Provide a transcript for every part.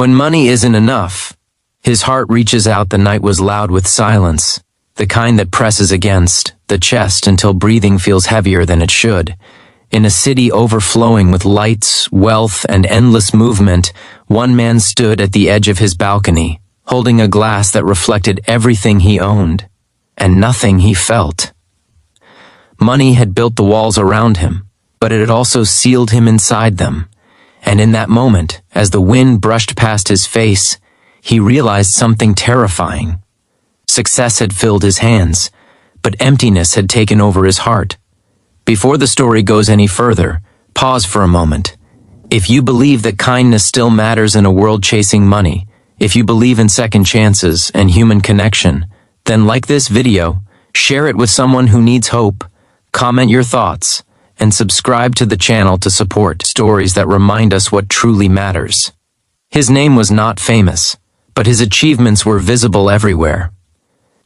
When money isn't enough, his heart reaches out. The night was loud with silence, the kind that presses against the chest until breathing feels heavier than it should. In a city overflowing with lights, wealth, and endless movement, one man stood at the edge of his balcony, holding a glass that reflected everything he owned, and nothing he felt. Money had built the walls around him, but it had also sealed him inside them. And in that moment, as the wind brushed past his face, he realized something terrifying. Success had filled his hands, but emptiness had taken over his heart. Before the story goes any further, pause for a moment. If you believe that kindness still matters in a world chasing money, if you believe in second chances and human connection, then like this video, share it with someone who needs hope, comment your thoughts, and subscribe to the channel to support stories that remind us what truly matters. His name was not famous, but his achievements were visible everywhere.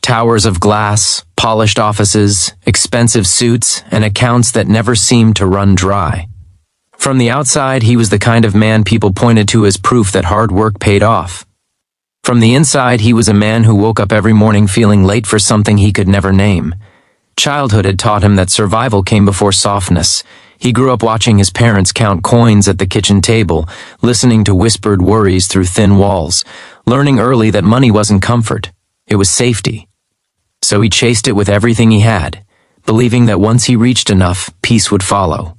Towers of glass, polished offices, expensive suits, and accounts that never seemed to run dry. From the outside, he was the kind of man people pointed to as proof that hard work paid off. From the inside, he was a man who woke up every morning feeling late for something he could never name. Childhood had taught him that survival came before softness. He grew up watching his parents count coins at the kitchen table, listening to whispered worries through thin walls, learning early that money wasn't comfort, it was safety. So he chased it with everything he had, believing that once he reached enough, peace would follow.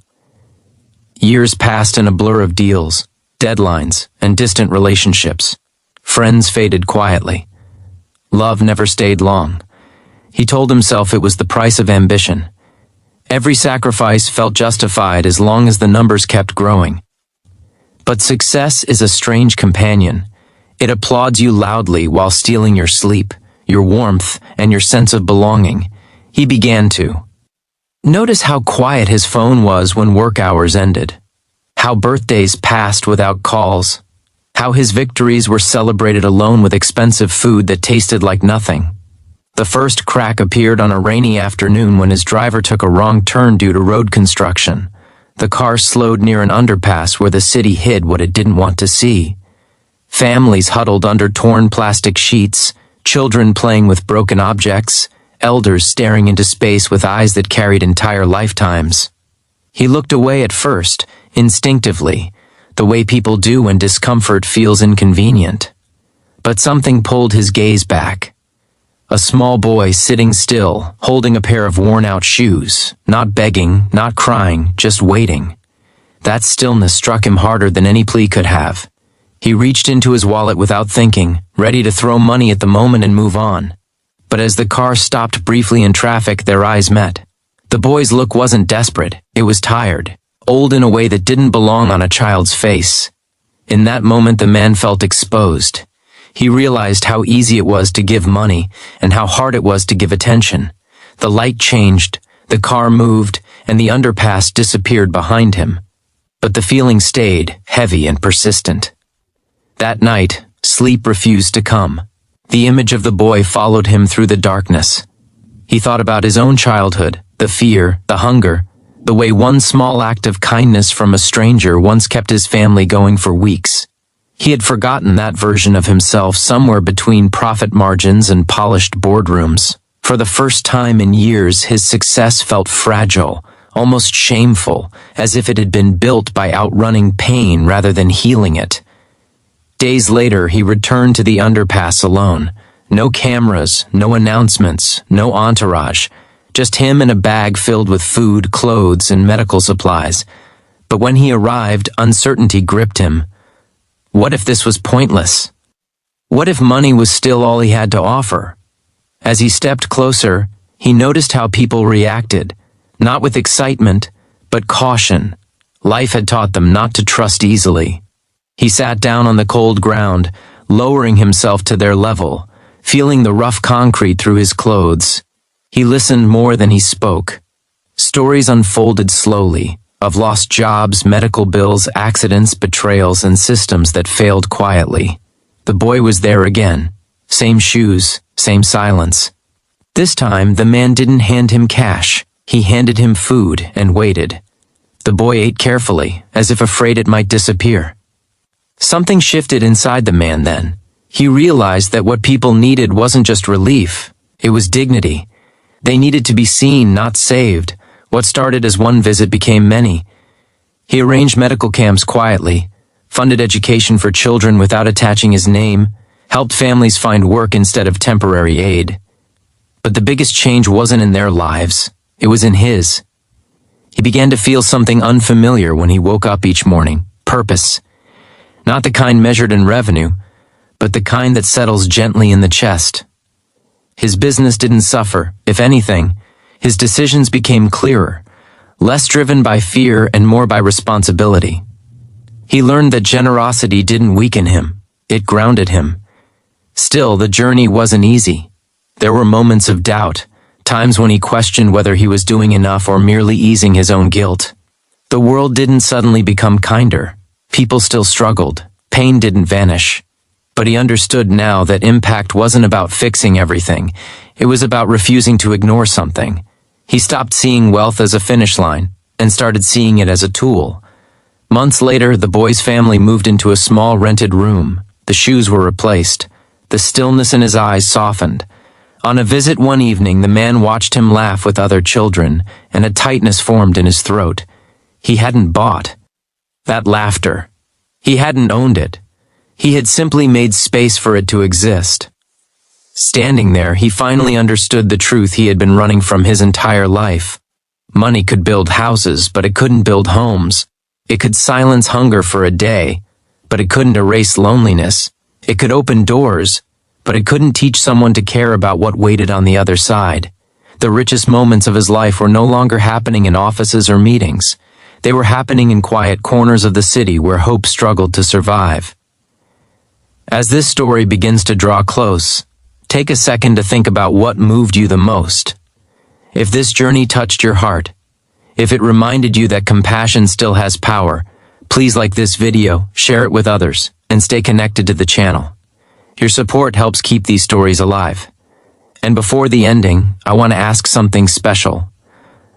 Years passed in a blur of deals, deadlines, and distant relationships. Friends faded quietly. Love never stayed long. He told himself it was the price of ambition. Every sacrifice felt justified as long as the numbers kept growing. But success is a strange companion. It applauds you loudly while stealing your sleep, your warmth, and your sense of belonging. He began to notice how quiet his phone was when work hours ended, how birthdays passed without calls, how his victories were celebrated alone with expensive food that tasted like nothing. The first crack appeared on a rainy afternoon when his driver took a wrong turn due to road construction. The car slowed near an underpass where the city hid what it didn't want to see. Families huddled under torn plastic sheets, children playing with broken objects, elders staring into space with eyes that carried entire lifetimes. He looked away at first, instinctively, the way people do when discomfort feels inconvenient. But something pulled his gaze back. A small boy sitting still, holding a pair of worn-out shoes, not begging, not crying, just waiting. That stillness struck him harder than any plea could have. He reached into his wallet without thinking, ready to throw money at the moment and move on. But as the car stopped briefly in traffic, their eyes met. The boy's look wasn't desperate, it was tired, old in a way that didn't belong on a child's face. In that moment, the man felt exposed. He realized how easy it was to give money and how hard it was to give attention. The light changed, the car moved, and the underpass disappeared behind him. But the feeling stayed, heavy and persistent. That night, sleep refused to come. The image of the boy followed him through the darkness. He thought about his own childhood, the fear, the hunger, the way one small act of kindness from a stranger once kept his family going for weeks. He had forgotten that version of himself somewhere between profit margins and polished boardrooms. For the first time in years, his success felt fragile, almost shameful, as if it had been built by outrunning pain rather than healing it. Days later, he returned to the underpass alone. No cameras, no announcements, no entourage. Just him and a bag filled with food, clothes, and medical supplies. But when he arrived, uncertainty gripped him. What if this was pointless? What if money was still all he had to offer? As he stepped closer, he noticed how people reacted, not with excitement, but caution. Life had taught them not to trust easily. He sat down on the cold ground, lowering himself to their level, feeling the rough concrete through his clothes. He listened more than he spoke. Stories unfolded slowly, of lost jobs, medical bills, accidents, betrayals, and systems that failed quietly. The boy was there again. Same shoes, same silence. This time, the man didn't hand him cash. He handed him food and waited. The boy ate carefully, as if afraid it might disappear. Something shifted inside the man then. He realized that what people needed wasn't just relief, it was dignity. They needed to be seen, not saved. What started as one visit became many. He arranged medical camps quietly, funded education for children without attaching his name, helped families find work instead of temporary aid. But the biggest change wasn't in their lives, it was in his. He began to feel something unfamiliar when he woke up each morning, purpose. Not the kind measured in revenue, but the kind that settles gently in the chest. His business didn't suffer. If anything, his decisions became clearer, less driven by fear and more by responsibility. He learned that generosity didn't weaken him, it grounded him. Still, the journey wasn't easy. There were moments of doubt, times when he questioned whether he was doing enough or merely easing his own guilt. The world didn't suddenly become kinder. People still struggled. Pain didn't vanish. But he understood now that impact wasn't about fixing everything. It was about refusing to ignore something. He stopped seeing wealth as a finish line and started seeing it as a tool. Months later, the boy's family moved into a small rented room. The shoes were replaced. The stillness in his eyes softened. On a visit one evening, the man watched him laugh with other children, and a tightness formed in his throat. He hadn't bought that laughter. He hadn't owned it. He had simply made space for it to exist. Standing there, he finally understood the truth he had been running from his entire life. Money could build houses, but it couldn't build homes. It could silence hunger for a day, but it couldn't erase loneliness. It could open doors, but it couldn't teach someone to care about what waited on the other side. The richest moments of his life were no longer happening in offices or meetings. They were happening in quiet corners of the city where hope struggled to survive. As this story begins to draw close, take a second to think about what moved you the most. If this journey touched your heart, if it reminded you that compassion still has power, please like this video, share it with others, and stay connected to the channel. Your support helps keep these stories alive. And before the ending, I want to ask something special.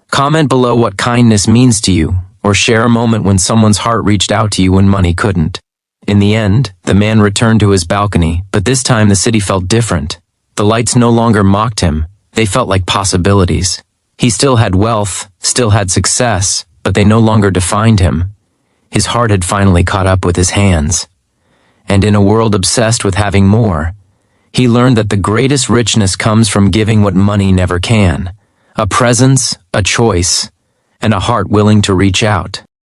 Comment below what kindness means to you, or share a moment when someone's heart reached out to you when money couldn't. In the end, the man returned to his balcony, but this time the city felt different. The lights no longer mocked him, they felt like possibilities. He still had wealth, still had success, but they no longer defined him. His heart had finally caught up with his hands. And in a world obsessed with having more, he learned that the greatest richness comes from giving what money never can. A presence, a choice, and a heart willing to reach out.